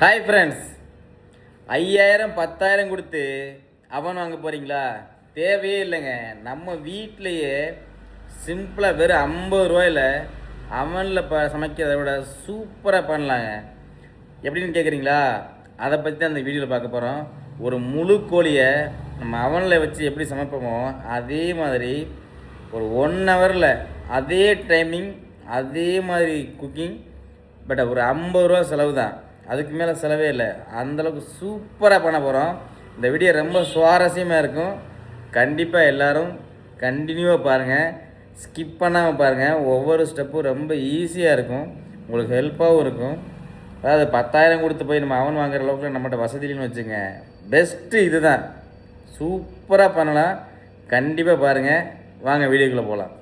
Hi friends, 5000 10,000 கொடுத்து அவன் வாங்க போகிறீங்களா? தேவையே இல்லைங்க. நம்ம வீட்டிலையே சிம்பிளாக வெறும் 50 ரூபாயில் அவனில் சமைக்கிறத விட சூப்பராக பண்ணலாங்க. எப்படின்னு கேட்குறீங்களா? அதை பற்றி தான் அந்த வீடியோவில் பார்க்க போகிறோம். ஒரு முழு கோழியை நம்ம அவனில் வச்சு எப்படி சமைப்போமோ அதே மாதிரி ஒரு 1 ஹவரில் அதே டைமிங் அதே மாதிரி குக்கிங். பட் ஒரு 50 ரூபா செலவு தான், அதுக்கு மேலே செலவே இல்லை. அந்தளவுக்கு சூப்பராக பண்ண போகிறோம். இந்த வீடியோ ரொம்ப சுவாரஸ்யமாக இருக்கும். கண்டிப்பாக எல்லோரும் கண்டினியூவாக பாருங்கள், ஸ்கிப் பண்ணாமல் பாருங்கள். ஒவ்வொரு ஸ்டெப்பும் ரொம்ப ஈஸியாக இருக்கும், உங்களுக்கு ஹெல்ப்பாகவும் இருக்கும். அதாவது 10,000 கொடுத்து போய் நம்ம அவன் வாங்குற அளவுக்கு நம்மகிட்ட வசதியில்னு வச்சுங்க. பெஸ்ட்டு இது தான், சூப்பராக பண்ணலாம். கண்டிப்பாக பாருங்கள். வாங்க வீடியோக்குள்ளே போகலாம்.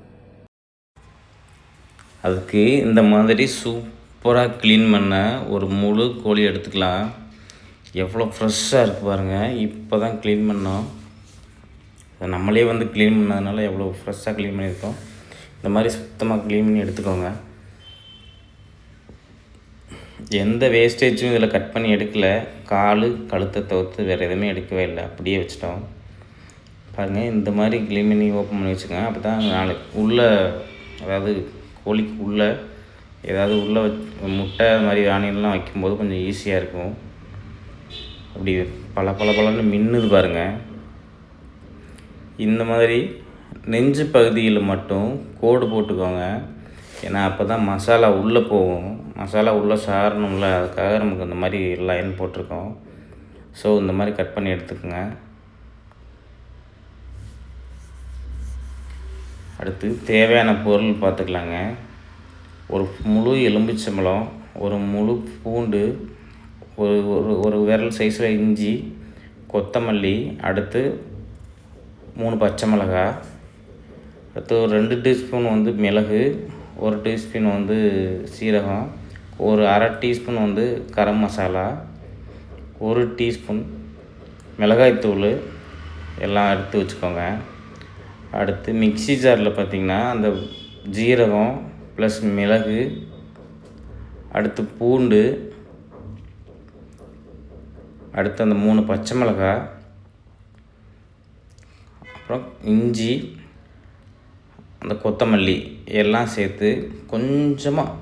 அதுக்கு இந்த மாதிரி சூப்பராக க்ளீன் பண்ண ஒரு முழு கோழி எடுத்துக்கலாம். எவ்வளோ ஃப்ரெஷ்ஷாக இருக்குது பாருங்கள். இப்போ தான் க்ளீன் பண்ணோம். நம்மளே க்ளீன் பண்ணதுனால எவ்வளோ ஃப்ரெஷ்ஷாக க்ளீன் பண்ணியிருக்கோம். இந்த மாதிரி சுத்தமாக க்ளீன் பண்ணி எடுத்துக்கோங்க. எந்த வேஸ்டேஜும் இதில் கட் பண்ணி எடுக்கலை. கழுத்தை தவிர்த்து வேறு எதுவுமே எடுக்கவே இல்லை, அப்படியே வச்சிட்டோம். பாருங்கள், இந்த மாதிரி க்ளீன் பண்ணி ஓப்பன் பண்ணி வச்சுக்கோங்க. அப்போ தான் நாளைக்கு உள்ளே, அதாவது கோழிக்கு உள்ளே ஏதாவது உள்ளே முட்டை மாதிரி ஆனியன்லாம் வைக்கும்போது கொஞ்சம் ஈஸியாக இருக்கும். அப்படி பலன்னு மின்னுது பாருங்கள். இந்த மாதிரி நெஞ்சு பகுதியில் மட்டும் கோடு போட்டுக்கோங்க. ஏன்னா அப்போ தான் மசாலா உள்ளே போகும். மசாலா உள்ளே சாரணும்ல, அதுக்காக நமக்கு இந்த மாதிரி லைன் போட்டிருக்கோம். ஸோ இந்த மாதிரி கட் பண்ணி எடுத்துக்கோங்க. அடுத்து தேவையான பொருள் பார்த்துக்கலாங்க. ஒரு முழு எலும்பிச்சம்பழம், ஒரு முழு பூண்டு, ஒரு விரல் சைஸில் இஞ்சி, கொத்தமல்லி, அடுத்து 3 பச்சை மிளகாய், அடுத்து ஒரு 2 டீஸ்பூன் மிளகு, 1 டீஸ்பூன் சீரகம், ஒரு அரை டீஸ்பூன் கரம் மசாலா, 1 டீஸ்பூன் மிளகாய்த்தூள் எல்லாம் எடுத்து வச்சுக்கோங்க. அடுத்து மிக்ஸி ஜாரில் பார்த்திங்கன்னா அந்த ஜீரகம் ப்ளஸ் மிளகு, அடுத்து பூண்டு, அடுத்து அந்த 3 பச்சை மிளகாய், அப்புறம் இஞ்சி, அந்த கொத்தமல்லி எல்லாம் சேர்த்து கொஞ்சமாக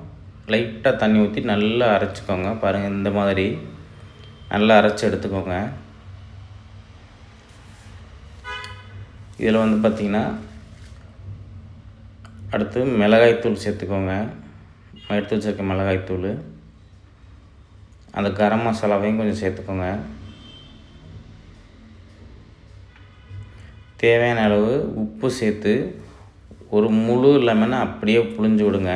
லைட்டாக தண்ணி ஊற்றி நல்லா அரைச்சிக்கோங்க. பாருங்கள், இந்த மாதிரி நல்லா அரைச்சி எடுத்துக்கோங்க. இதில் பார்த்திங்கன்னா அடுத்து மிளகாய்த்தூள் சேர்த்துக்கோங்க. எடுத்து வச்சுருக்க மிளகாய்த்தூள், அந்த கரம் மசாலாவையும் கொஞ்சம் சேர்த்துக்கோங்க. தேவையான அளவு உப்பு சேர்த்து ஒரு முழு லெமனை அப்படியே புழிஞ்சு விடுங்க.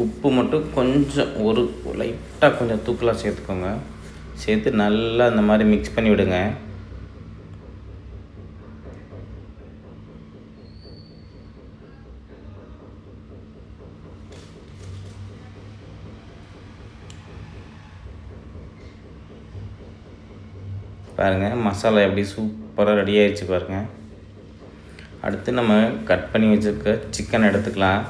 உப்பு மட்டும் கொஞ்சம் லைட்டாக கொஞ்சம் தூக்கலாக சேர்த்துக்கோங்க. சேர்த்து நல்லா இந்த மாதிரி மிக்ஸ் பண்ணி விடுங்க. பாருங்கள், மசாலா எப்படி சூப்பராக ரெடி ஆகிடுச்சு பாருங்கள். அடுத்து நம்ம கட் பண்ணி வச்சுருக்க சிக்கன் எடுத்துக்கலாம்.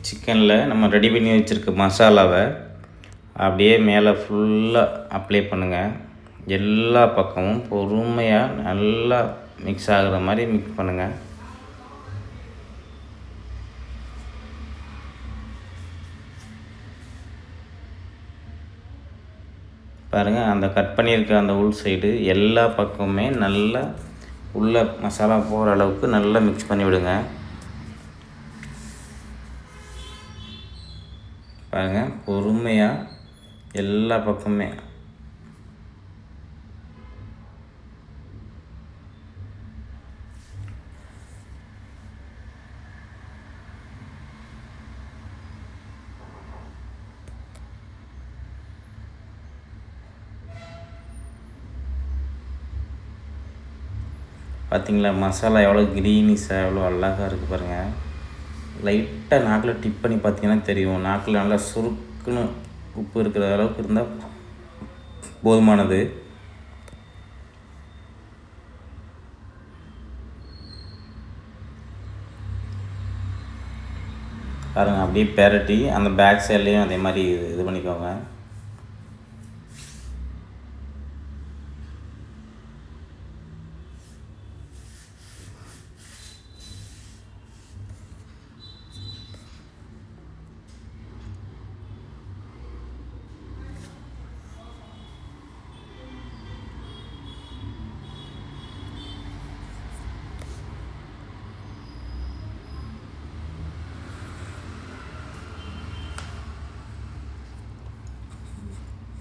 சிக்கனில் நம்ம ரெடி பண்ணி வச்சுருக்க மசாலாவை அப்படியே மேலே ஃபுல்லாக அப்ளை பண்ணுங்கள். எல்லா பக்கமும் பொறுமையாக நல்லா மிக்ஸ் ஆகிற மாதிரி மிக்ஸ் பண்ணுங்கள். பாருங்கள், அந்த கட் பண்ணியிருக்க அந்த உள் சைடு எல்லா பக்கமுமே நல்லா உள்ள மசாலா போகிற அளவுக்கு நல்லா மிக்ஸ் பண்ணி விடுங்க. பாருங்கள், பொறுமையாக எல்லா பக்கமே. பார்த்திங்களா, மசாலா எவ்வளோ க்ரீனிஷாக எவ்வளோ அழகாக இருக்குது பாருங்கள். லைட்டாக நாக்கில் டிப் பண்ணி பார்த்தீங்கன்னா தெரியும். நாக்கில் நல்லா சுருக்குன்னு உப்பு இருக்கிற அளவுக்கு இருந்தால் போதுமானது. பாருங்கள் அப்படியே பெரட்டி அந்த பேக் சைட்லேயும் அதே மாதிரி இது பண்ணிக்கோங்க.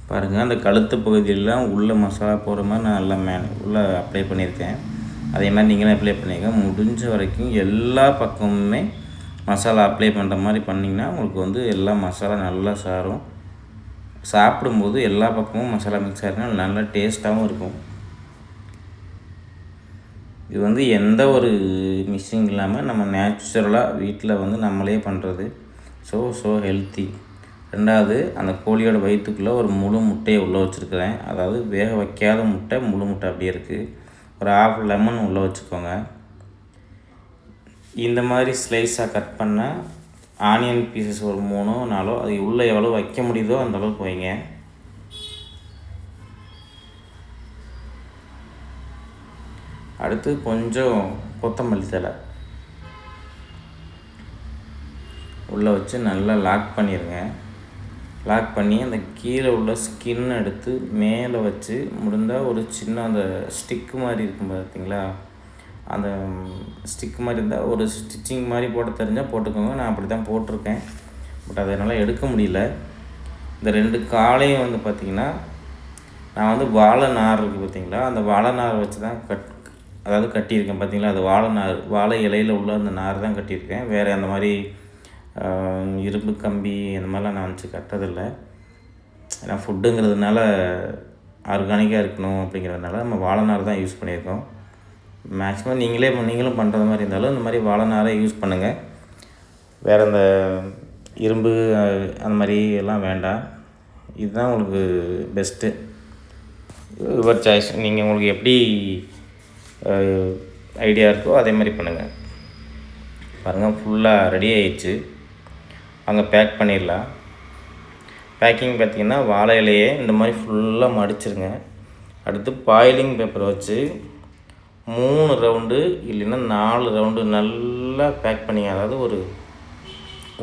பாருங்கள் அந்த கழுத்து பகுதியெல்லாம் உள்ளே மசாலா போடுற மாதிரி நான் நல்லா உள்ளே அப்ளை பண்ணியிருக்கேன். அதே மாதிரி நீங்களும் அப்ளை பண்ணிக்க. முடிஞ்ச வரைக்கும் எல்லா பக்கமுமே மசாலா அப்ளை பண்ணுற மாதிரி பண்ணிங்கன்னா உங்களுக்கு எல்லா மசாலா நல்லா சாரும். சாப்பிடும்போது எல்லா பக்கமும் மசாலா மிக்ஸ் ஆகிருந்தால் நல்லா டேஸ்ட்டாகவும் இருக்கும். இது எந்த ஒரு மிக்சிங் இல்லாமல் நம்ம நேச்சுரலாக வீட்டில் நம்மளே பண்ணுறது. So healthy. ரெண்டாவது, அந்த கோழியோட வயிற்றுக்குள்ளே ஒரு முழு முட்டையை உள்ளே வச்சுருக்கிறேன். அதாவது வேக வைக்காத முட்டை, முழு முட்டை அப்படியே இருக்குது. ஒரு ½ லெமன் உள்ளே வச்சுக்கோங்க. இந்த மாதிரி ஸ்லைஸாக கட் பண்ணால் ஆனியன் பீசஸ் ஒரு 3 4 அது உள்ளே எவ்வளோ வைக்க முடியுதோ அந்த அளவுக்கு வைங்க. அடுத்து கொஞ்சம் கொத்தமல்லி தழை உள்ளே வச்சு நல்லா லாக் பண்ணிடுங்க. லாக் பண்ணி அந்த கீழே உள்ள ஸ்கின் எடுத்து மேலே வச்சு முடிந்தால் ஒரு சின்ன அந்த ஸ்டிக்கு மாதிரி இருக்கும் பார்த்தீங்களா, அந்த ஸ்டிக்கு மாதிரி இருந்தால் ஒரு ஸ்டிச்சிங் மாதிரி போட தெரிஞ்சால் போட்டுக்கோங்க. நான் அப்படி தான் போட்டிருக்கேன். பட் அதனால் எடுக்க முடியல. இந்த 2 காலையும் பார்த்திங்கன்னா நான் வாழை நார் இருக்குது பார்த்தீங்களா, அந்த வாழை நார் வச்சு தான் கட்டியிருக்கேன் பார்த்தீங்களா. அது வாழை இலையில் உள்ள அந்த நார் தான் கட்டியிருக்கேன். வேறு அந்த மாதிரி இரும்பு கம்பி அந்த மாதிரிலாம் நான் வச்சு கட்டுறதில்லை. ஏன்னா ஃபுட்டுங்கிறதுனால ஆர்கானிக்காக இருக்கணும் அப்படிங்கிறதுனால நம்ம வாழை நார் தான் யூஸ் பண்ணியிருக்கோம். மேக்ஸிமம் நீங்களும் பண்ணுறது மாதிரி இருந்தாலும் இந்த மாதிரி வாழை நாரை யூஸ் பண்ணுங்கள். வேறு அந்த இரும்பு அந்த மாதிரி எல்லாம் வேண்டாம். இதுதான் உங்களுக்கு பெஸ்ட்டு. Your choice. நீங்கள் உங்களுக்கு எப்படி ஐடியா இருக்கோ அதே மாதிரி பண்ணுங்கள். பாருங்கள் ஃபுல்லாக ரெடி ஆகிடுச்சு. அங்கே பேக் பண்ணிடலாம். பேக்கிங் பார்த்திங்கன்னா வாழை இலையே இந்த மாதிரி ஃபுல்லாக மடிச்சிருங்க. அடுத்து பாயிலிங் பேப்பரை வச்சு 3 ரவுண்டு இல்லைன்னா 4 ரவுண்டு நல்லா பேக் பண்ணிங்க. அதாவது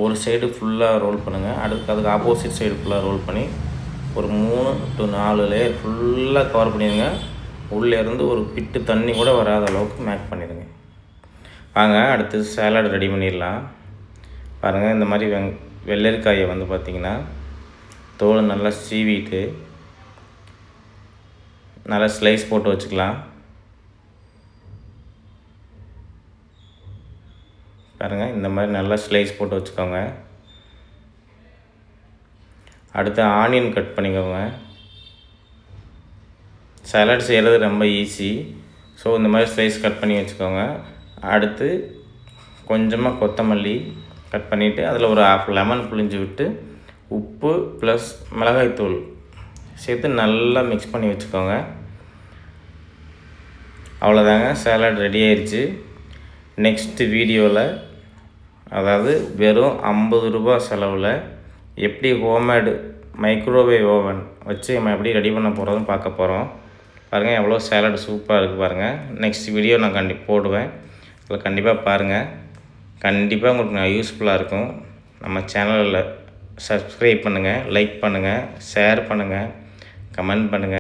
ஒரு சைடு ஃபுல்லாக ரோல் பண்ணுங்கள். அதுக்கு ஆப்போசிட் சைடு ஃபுல்லாக ரோல் பண்ணி ஒரு 3 to 4 லேயர் ஃபுல்லாக கவர் பண்ணிடுங்க. உள்ளேருந்து ஒரு பிட்டு தண்ணி கூட வராத அளவுக்கு மேக் பண்ணிடுங்க. வாங்க அடுத்து சாலட் ரெடி பண்ணிடலாம். பாருங்கள் இந்த மாதிரி வெள்ளரிக்காயை பார்த்திங்கன்னா தோல் நல்லா சீவிட்டு நல்லா ஸ்லைஸ் போட்டு வச்சுக்கலாம். பாருங்கள் இந்த மாதிரி நல்லா ஸ்லைஸ் போட்டு வச்சுக்கோங்க. அடுத்து ஆனியன் கட் பண்ணிக்கோங்க. சாலட் செய்கிறது ரொம்ப ஈஸி. ஸோ இந்த மாதிரி ஸ்லைஸ் கட் பண்ணி வச்சுக்கோங்க. அடுத்து கொஞ்சமாக கொத்தமல்லி கட் பண்ணிவிட்டு அதில் ஒரு ½ லெமன் புழிஞ்சு விட்டு உப்பு ப்ளஸ் மிளகாய்த்தூள் சேர்த்து நல்லா மிக்ஸ் பண்ணி வச்சுக்கோங்க. அவ்வளோதாங்க, சாலட் ரெடி ஆயிடுச்சு. நெக்ஸ்ட்டு வீடியோவில், அதாவது வெறும் 50 ரூபா செலவில் எப்படி ஹோம்மேடு மைக்ரோவேவ் ஓவன் வச்சு நம்ம எப்படி ரெடி பண்ண போகிறதுன்னு பார்க்க போகிறோம். பாருங்கள் எவ்வளோ சாலட் சூப்பராக இருக்குது பாருங்கள். நெக்ஸ்ட் வீடியோ நான் போடுவேன். அதில் கண்டிப்பாக பாருங்கள். கண்டிப்பாக உங்களுக்கு நான் யூஸ்ஃபுல்லாக இருக்கும். நம்ம சேனலில் சப்ஸ்கிரைப் பண்ணுங்கள், லைக் பண்ணுங்கள், ஷேர் பண்ணுங்கள், கமெண்ட் பண்ணுங்கள்.